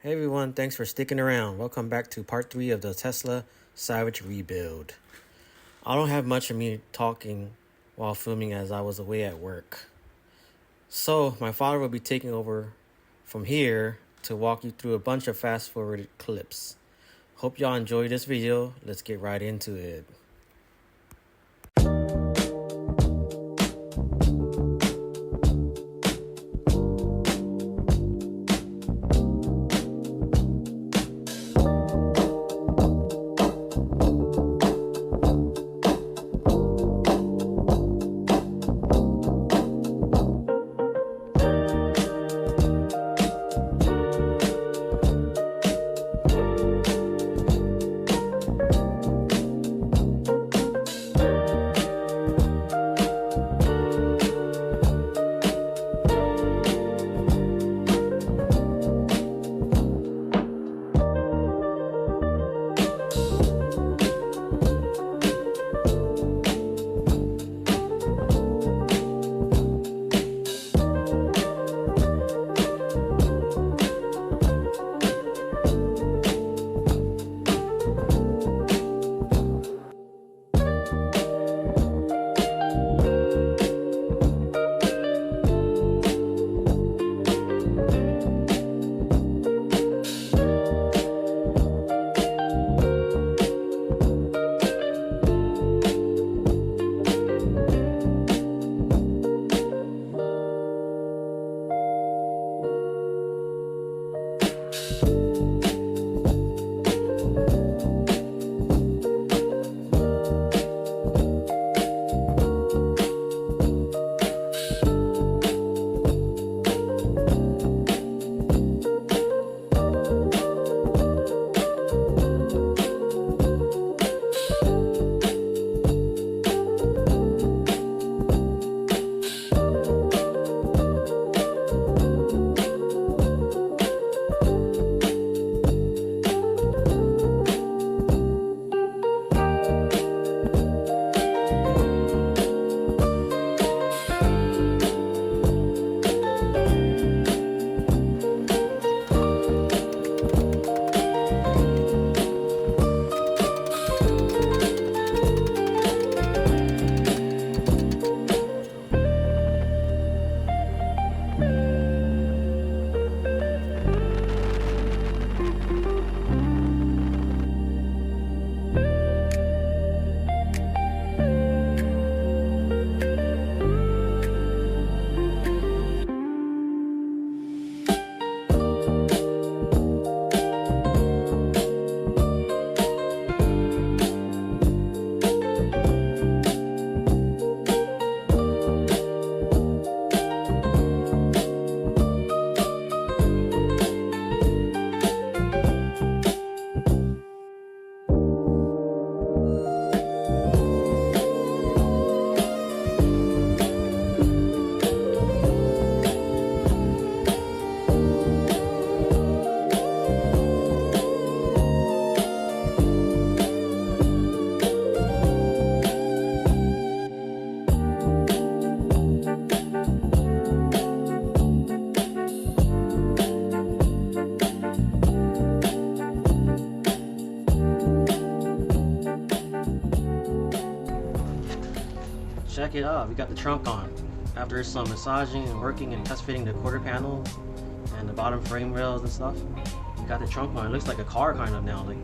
Hey everyone, thanks for sticking around. Welcome back to part 3 of the Tesla Savage rebuild. I don't have much of me talking while filming as I was away at work. So my father will be taking over from here to walk you through a bunch of fast forwarded clips. Hope y'all enjoy this video. Let's get right into it. Check it out, we got the trunk on. After some massaging and working and test fitting the quarter panel and the bottom frame rails and stuff, we got the trunk on. It looks like a car kind of now. Like,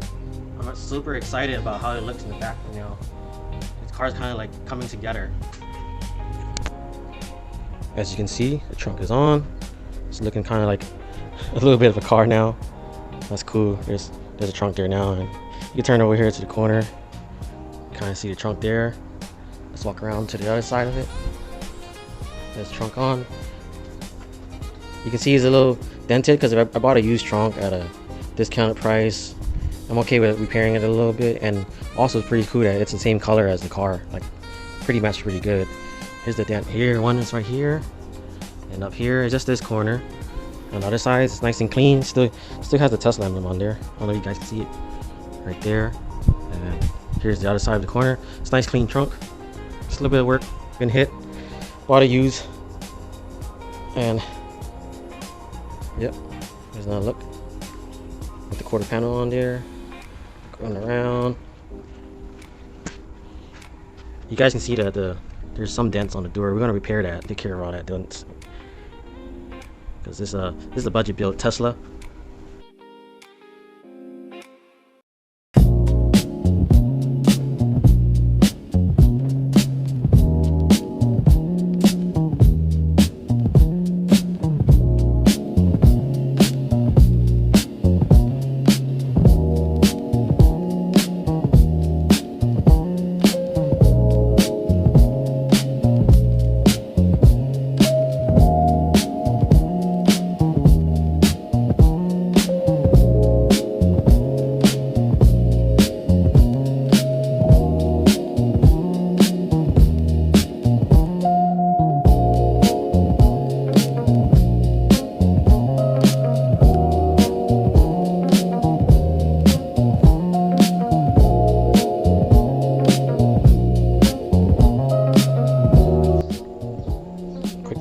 I'm super excited about how it looks in the back now. The car's kind of like coming together. As you can see, the trunk is on. It's looking kind of like a little bit of a car now. That's cool. There's a trunk there now, and you can turn over here to the corner. Kind of see the trunk there. Let's walk around to the other side of it. There's the trunk on. You can see it's a little dented because I bought a used trunk at a discounted price. I'm okay with repairing it a little bit, and also it's pretty cool that it's the same color as the car. Like, pretty much pretty good. Here's the dent here. One is right here, and up here is just this corner. On the other side, it's nice and clean. Still has the Tesla emblem on there. I don't know if you guys can see it right there. And here's the other side of the corner. It's a nice clean trunk. Just a little bit of work been hit. Bought a used, and yep, there's another look. with the quarter panel on there. Going around. You guys can see that there's some dents on the door. We're gonna repair that, take care of all that dents. Because this is a budget built Tesla.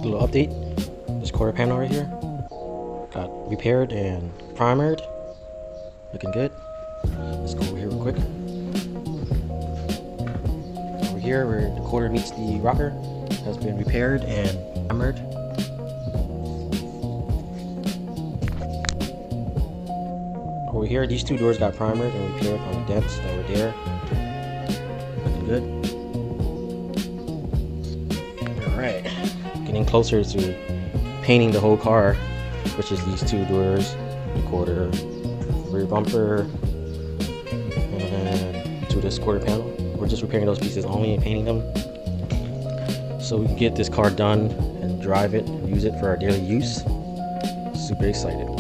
Little update. This quarter panel right here got repaired and primered, looking good. Let's go over here real quick. Over here where the quarter meets the rocker has been repaired and primered. Over here, these two doors got primered and repaired on the dents that were there. Looking good. Alright. Getting closer to painting the whole car, which is these two doors, the quarter, rear bumper, and to this quarter panel. We're just repairing those pieces only and painting them, so we can get this car done and drive it and use it for our daily use. Super excited.